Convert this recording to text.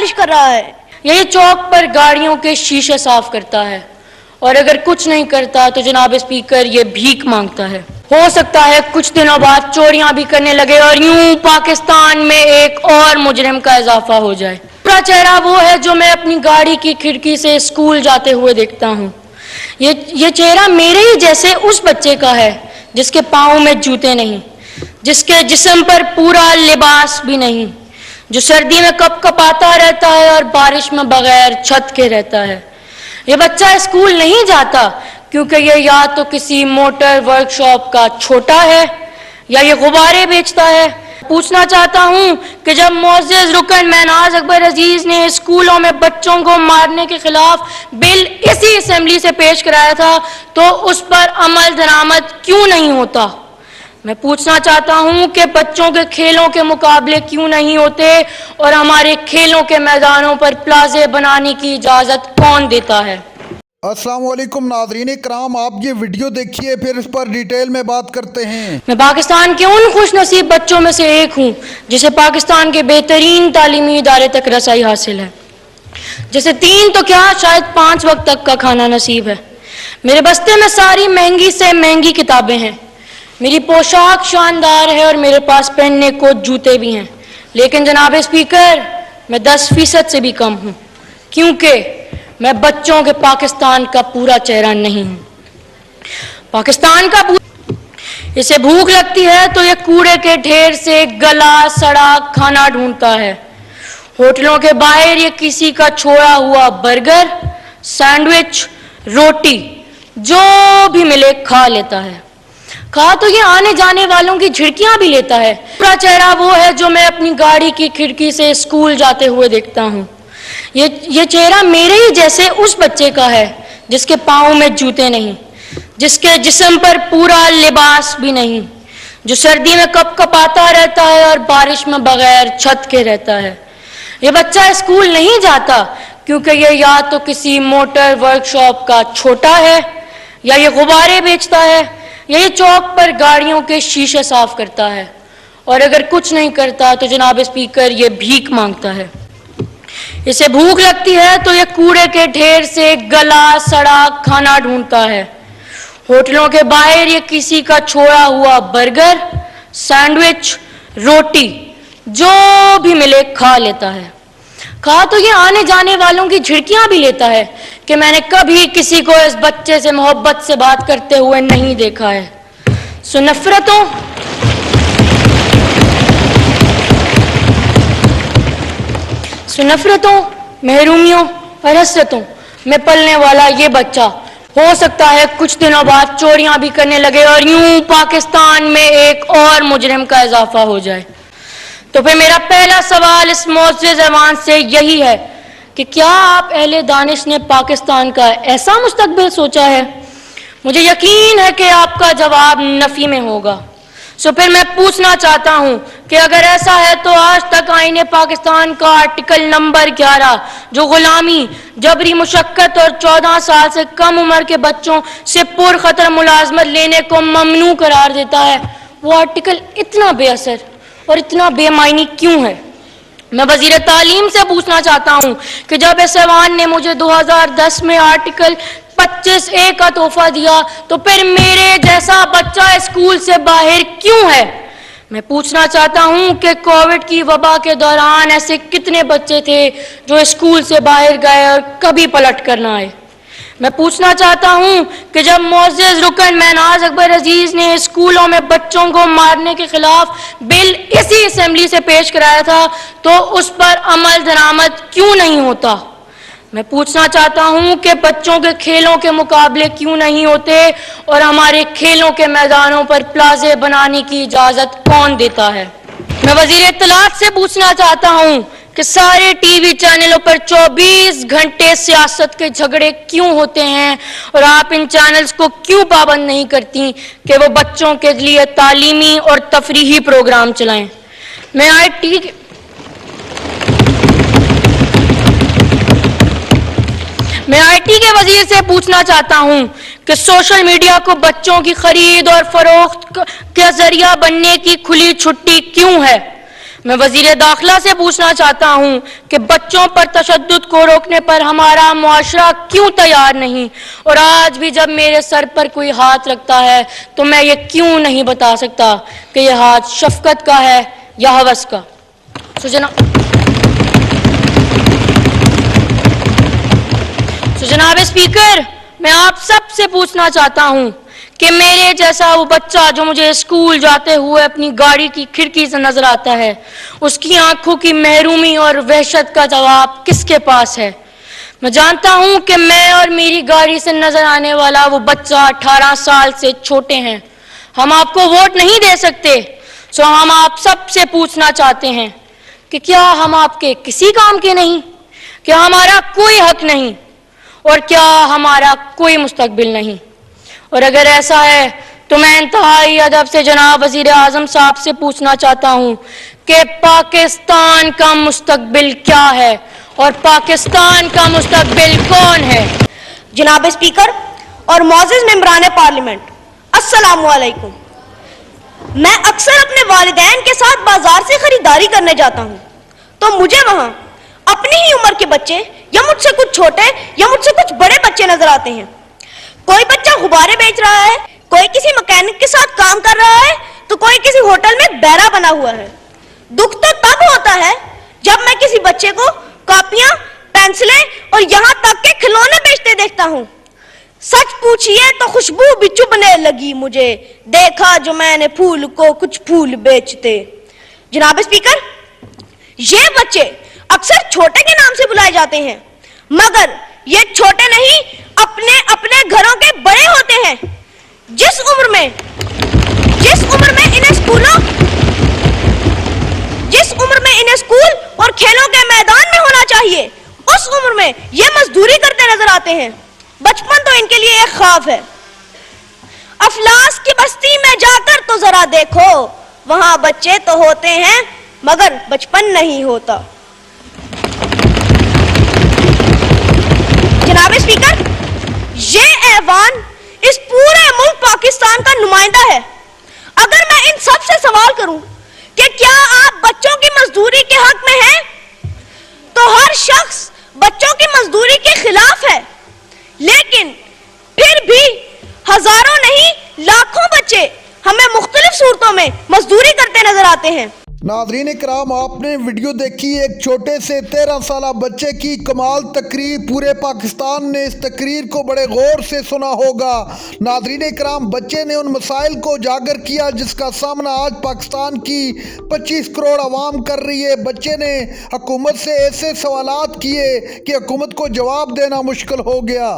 Polish کر رہا ہے. یہی چوک پر گاڑیوں کے شیشے صاف کرتا ہے اور اگر کچھ نہیں کرتا تو جناب اسپیکر یہ بھیک مانگتا ہے. ہو سکتا ہے کچھ دنوں بعد چوریاں بھی کرنے لگے اور یوں پاکستان میں ایک اور مجرم کا اضافہ ہو جائے. پورا چہرہ وہ ہے جو میں اپنی گاڑی کی کھڑکی سے اسکول جاتے ہوئے دیکھتا ہوں. یہ چہرہ میرے ہی جیسے اس بچے کا ہے جس کے پاؤں میں جوتے نہیں, جس کے جسم پر پورا لباس بھی نہیں, جو سردی میں کپ کپاتا رہتا ہے اور بارش میں بغیر چھت کے رہتا ہے. یہ بچہ اسکول نہیں جاتا کیونکہ یہ یا تو کسی موٹر ورک شاپ کا چھوٹا ہے یا یہ غبارے بیچتا ہے. پوچھنا چاہتا ہوں کہ جب معزز رکن مہناز اکبر عزیز نے اسکولوں میں بچوں کو مارنے کے خلاف بل اسی اسمبلی سے پیش کرایا تھا تو اس پر عمل درآمد کیوں نہیں ہوتا؟ میں پوچھنا چاہتا ہوں کہ بچوں کے کھیلوں کے مقابلے کیوں نہیں ہوتے اور ہمارے کھیلوں کے میدانوں پر پلازے بنانے کی اجازت کون دیتا ہے؟ السلام علیکم ناظرین کرام، آپ یہ ویڈیو دیکھیے پھر اس پر ڈیٹیل میں بات کرتے ہیں. میں پاکستان کے ان خوش نصیب بچوں میں سے ایک ہوں جسے پاکستان کے بہترین تعلیمی ادارے تک رسائی حاصل ہے، جسے 3 تو کیا شاید 5 وقت تک کا کھانا نصیب ہے. میرے بستے میں ساری مہنگی سے مہنگی کتابیں ہیں، میری پوشاک شاندار ہے اور میرے پاس پہننے کو جوتے بھی ہیں. لیکن جناب اسپیکر میں 10% سے بھی کم ہوں کیونکہ میں بچوں کے پاکستان کا پورا چہرہ نہیں ہوں. پاکستان کا اسے بھوک لگتی ہے تو یہ کوڑے کے ڈھیر سے گلا سڑا کھانا ڈھونڈتا ہے. ہوٹلوں کے باہر یہ کسی کا چھوڑا ہوا برگر، سینڈوچ، روٹی جو بھی ملے کھا لیتا ہے. کھا تو یہ آنے جانے والوں کی جھڑکیاں بھی لیتا ہے. پورا چہرہ وہ ہے جو میں اپنی گاڑی کی کھڑکی سے اسکول جاتے ہوئے دیکھتا ہوں. یہ چہرہ میرے ہی جیسے اس بچے کا ہے جس کے پاؤں میں جوتے نہیں، جس کے جسم پر پورا لباس بھی نہیں, جو سردی میں کپ کپاتا رہتا ہے اور بارش میں بغیر چھت کے رہتا ہے. یہ بچہ اسکول نہیں جاتا کیونکہ یہ یا تو کسی موٹر ورک شاپ کا چھوٹا ہے یا یہ غبارے بیچتا ہے, یہی چوک پر گاڑیوں کے شیشے صاف کرتا ہے اور اگر کچھ نہیں کرتا تو جناب اسپیکر یہ بھیک مانگتا ہے. اسے بھوک لگتی ہے تو یہ کوڑے کے ڈھیر سے گلا سڑا کھانا ڈھونڈتا ہے. ہوٹلوں کے باہر یہ کسی کا چھوڑا ہوا برگر، سینڈوچ، روٹی جو بھی ملے کھا لیتا ہے. کھا تو یہ آنے جانے والوں کی جھڑکیاں بھی لیتا ہے کہ میں نے کبھی کسی کو اس بچے سے محبت سے بات کرتے ہوئے نہیں دیکھا ہے. سو نفرتوں، محرومیوں اور حسرتوں میں پلنے والا یہ بچہ ہو سکتا ہے کچھ دنوں بعد چوریاں بھی کرنے لگے اور یوں پاکستان میں ایک اور مجرم کا اضافہ ہو جائے. تو پھر میرا پہلا سوال اس معزز ایوان سے یہی ہے کہ کیا آپ اہل دانش نے پاکستان کا ایسا مستقبل سوچا ہے؟ مجھے یقین ہے کہ آپ کا جواب نفی میں ہوگا. سو پھر میں پوچھنا چاہتا ہوں کہ اگر ایسا ہے تو آج تک آئین پاکستان کا آرٹیکل نمبر 11 جو غلامی، جبری مشقت اور 14 سال سے کم عمر کے بچوں سے پرخطر ملازمت لینے کو ممنوع قرار دیتا ہے، وہ آرٹیکل اتنا بے اثر اور اتنا بے معنی کیوں ہے؟ میں وزیر تعلیم سے پوچھنا چاہتا ہوں کہ جب اس ایوان نے مجھے 2010 میں آرٹیکل 25A کا تحفہ دیا تو پھر میرے جیسا بچہ اسکول سے باہر کیوں ہے؟ میں پوچھنا چاہتا ہوں کہ کووڈ کی وبا کے دوران ایسے کتنے بچے تھے جو اسکول سے باہر گئے اور کبھی پلٹ کر نہ آئے؟ میں پوچھنا چاہتا ہوں کہ جب معزز رکن مہناز اکبر عزیز نے اسکولوں میں بچوں کو مارنے کے خلاف بل اسی اسمبلی سے پیش کرایا تھا تو اس پر عمل درآمد کیوں نہیں ہوتا؟ میں پوچھنا چاہتا ہوں کہ بچوں کے کھیلوں کے مقابلے کیوں نہیں ہوتے اور ہمارے کھیلوں کے میدانوں پر پلازے بنانے کی اجازت کون دیتا ہے؟ میں وزیر اطلاعات سے پوچھنا چاہتا ہوں کہ سارے ٹی وی چینلوں پر 24 گھنٹے سیاست کے جھگڑے کیوں ہوتے ہیں اور آپ ان چینلز کو کیوں پابند نہیں کرتی کہ وہ بچوں کے لیے تعلیمی اور تفریحی پروگرام چلائیں؟ میں آئی ٹی کے وزیر سے پوچھنا چاہتا ہوں کہ سوشل میڈیا کو بچوں کی خرید اور فروخت کا ذریعہ بننے کی کھلی چھٹی کیوں ہے؟ میں وزیر داخلہ سے پوچھنا چاہتا ہوں کہ بچوں پر تشدد کو روکنے پر ہمارا معاشرہ کیوں تیار نہیں، اور آج بھی جب میرے سر پر کوئی ہاتھ رکھتا ہے تو میں یہ کیوں نہیں بتا سکتا کہ یہ ہاتھ شفقت کا ہے یا ہوس کا۔ جناب اسپیکر، میں آپ سب سے پوچھنا چاہتا ہوں کہ میرے جیسا وہ بچہ جو مجھے اسکول جاتے ہوئے اپنی گاڑی کی کھڑکی سے نظر آتا ہے، اس کی آنکھوں کی محرومی اور وحشت کا جواب کس کے پاس ہے؟ میں جانتا ہوں کہ میں اور میری گاڑی سے نظر آنے والا وہ بچہ 18 سال سے چھوٹے ہیں۔ ہم آپ کو ووٹ نہیں دے سکتے، سو ہم آپ سب سے پوچھنا چاہتے ہیں کہ کیا ہم آپ کے کسی کام کے نہیں؟ کیا ہمارا کوئی حق نہیں؟ اور کیا ہمارا کوئی مستقبل نہیں؟ اور اگر ایسا ہے تو میں انتہائی ادب سے جناب وزیر اعظم صاحب سے پوچھنا چاہتا ہوں کہ پاکستان کا مستقبل کیا ہے اور پاکستان کا مستقبل کون ہے؟ جناب اسپیکر اور معزز ممبران پارلیمنٹ، السلام علیکم۔ میں اکثر اپنے والدین کے ساتھ بازار سے خریداری کرنے جاتا ہوں تو مجھے وہاں اپنی ہی عمر کے بچے یا مجھ سے کچھ چھوٹے یا مجھ سے کچھ بڑے بچے نظر آتے ہیں۔ کوئی بچہ غبارے بیچ رہا ہے، کوئی کسی مکینک کے ساتھ کام کر رہا ہے تو کوئی کسی ہوٹل میں بیرا بنا ہوا ہے۔ دکھ تو تب ہوتا ہے جب میں کسی بچے کو کاپیاں، پینسلیں اور یہاں تک کہ کھلونے بیچتے دیکھتا ہوں۔ سچ پوچھئے تو خوشبو بھی چبھنے لگی مجھے، دیکھا جو میں نے پھول کو کچھ پھول بیچتے۔ جناب اسپیکر، یہ بچے اکثر چھوٹے کے نام سے بلائے جاتے ہیں، مگر یہ چھوٹے نہیں، اپنے اپنے گھروں کے بڑے ہوتے ہیں۔ جس عمر میں انہیں اسکول اور کھیلوں کے میدان میں ہونا چاہیے، اس عمر میں یہ مزدوری کرتے نظر آتے ہیں۔ بچپن تو ان کے لیے ایک خواب ہے۔ افلاس کی بستی میں جا کر تو ذرا دیکھو، وہاں بچے تو ہوتے ہیں مگر بچپن نہیں ہوتا۔ جناب اسپیکر، یہ ایوان اس پورے ملک پاکستان کا نمائندہ ہے۔ اگر میں ان سب سے سوال کروں کہ کیا آپ بچوں کی مزدوری کے حق میں ہیں، تو ہر شخص بچوں کی مزدوری کے خلاف ہے، لیکن پھر بھی ہزاروں نہیں لاکھوں بچے ہمیں مختلف صورتوں میں مزدوری کرتے نظر آتے ہیں۔ ناظرین کرام، آپ نے ویڈیو دیکھی ایک چھوٹے سے 13 سالہ بچے کی کمال تقریر۔ پورے پاکستان نے اس تقریر کو بڑے غور سے سنا ہوگا۔ ناظرین کرام، بچے نے ان مسائل کو اجاگر کیا جس کا سامنا آج پاکستان کی 25 کروڑ عوام کر رہی ہے۔ بچے نے حکومت سے ایسے سوالات کیے کہ حکومت کو جواب دینا مشکل ہو گیا۔